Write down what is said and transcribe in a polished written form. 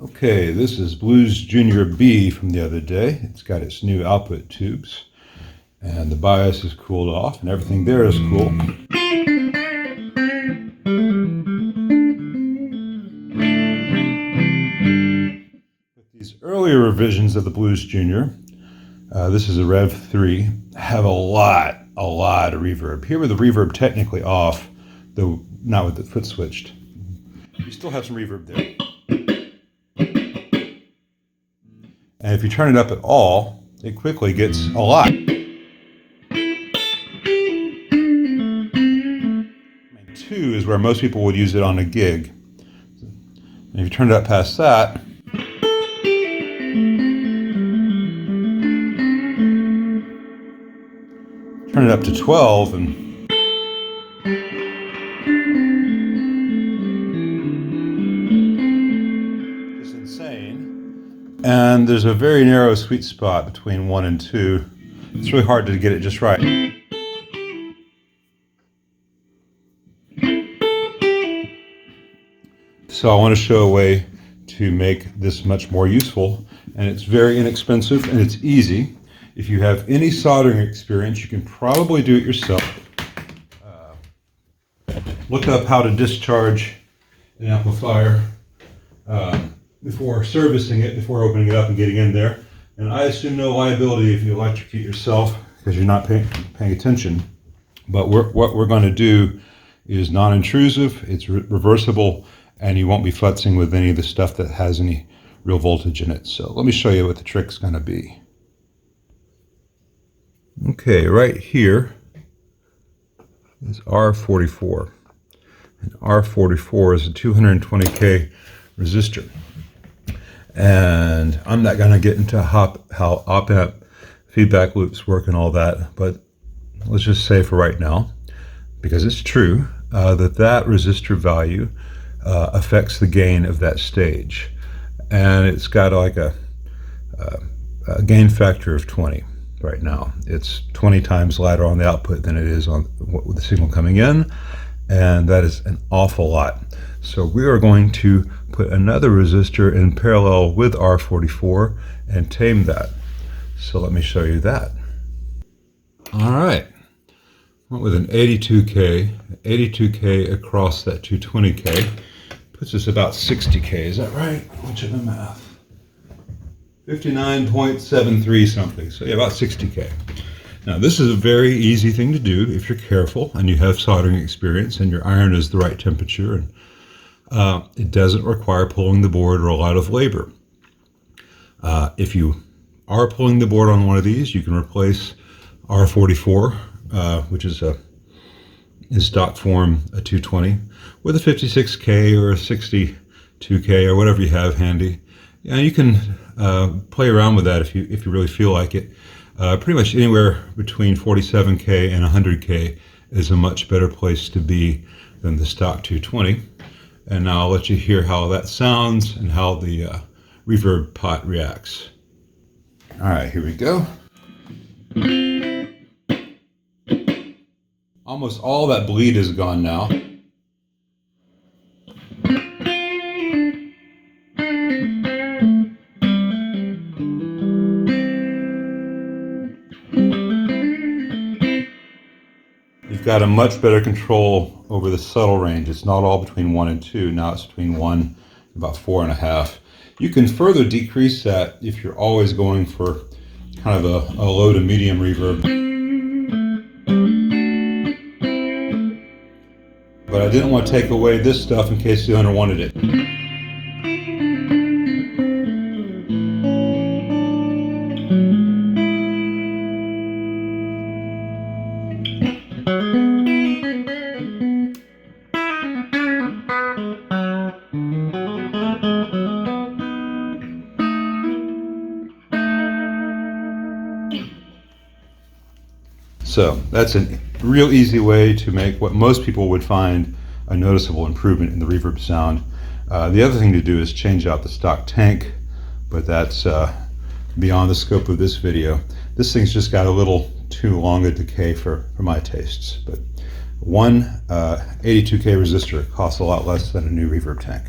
Okay, this is Blues Junior B from the other day. It's got its new output tubes, and the bias is cooled off, and everything there is cool. With these earlier revisions of the Blues Junior, this is a Rev 3, have a lot of reverb. Here with the reverb technically off, though not with the foot switched. You still have some reverb there. And if you turn it up at all, it quickly gets a lot. I mean, 2 is where most people would use it on a gig. And if you turn it up past that, turn it up to 12 and it's insane. And there's a very narrow sweet spot between 1 and 2. It's really hard to get it just right. So I want to show a way to make this much more useful, and it's very inexpensive and it's easy. If you have any soldering experience, you can probably do it yourself. Look up how to discharge an amplifier before servicing it, before opening it up and getting in there. And I assume no liability if you electrocute yourself because you're not paying attention. But what we're going to do is non-intrusive, it's reversible, and you won't be futzing with any of the stuff that has any real voltage in it. So let me show you what the trick's going to be. Okay, right here is R44. And R44 is a 220K resistor. And I'm not going to get into how op-amp feedback loops work and all that, but let's just say for right now, because it's true, that resistor value affects the gain of that stage. And it's got like a gain factor of 20 right now. It's 20 times louder on the output than it is on the signal coming in, and that is an awful lot. So we are going to put another resistor in parallel with R44 and tame that. So let me show you that. All right, went with an 82K across that 220K. Puts us about 60K, is that right? What's in the math? 59.73 something, so yeah, about 60K. Now this is a very easy thing to do if you're careful and you have soldering experience and your iron is the right temperature, and it doesn't require pulling the board or a lot of labor. If you are pulling the board on one of these, you can replace R44, which is in stock form a 220, with a 56K or a 62K or whatever you have handy. And you can play around with that if you really feel like it. Pretty much anywhere between 47K and 100K is a much better place to be than the stock 220. And now I'll let you hear how that sounds and how the reverb pot reacts. All right, here we go. Almost all that bleed is gone now. You've got a much better control over the subtle range. It's not all between 1 and 2. Now it's between 1 and about 4.5. You can further decrease that if you're always going for kind of a low to medium reverb. But I didn't want to take away this stuff in case the owner wanted it. So that's a real easy way to make what most people would find a noticeable improvement in the reverb sound. The other thing to do is change out the stock tank, but that's beyond the scope of this video. This thing's just got a little too long a decay for my tastes, but one 82K resistor costs a lot less than a new reverb tank.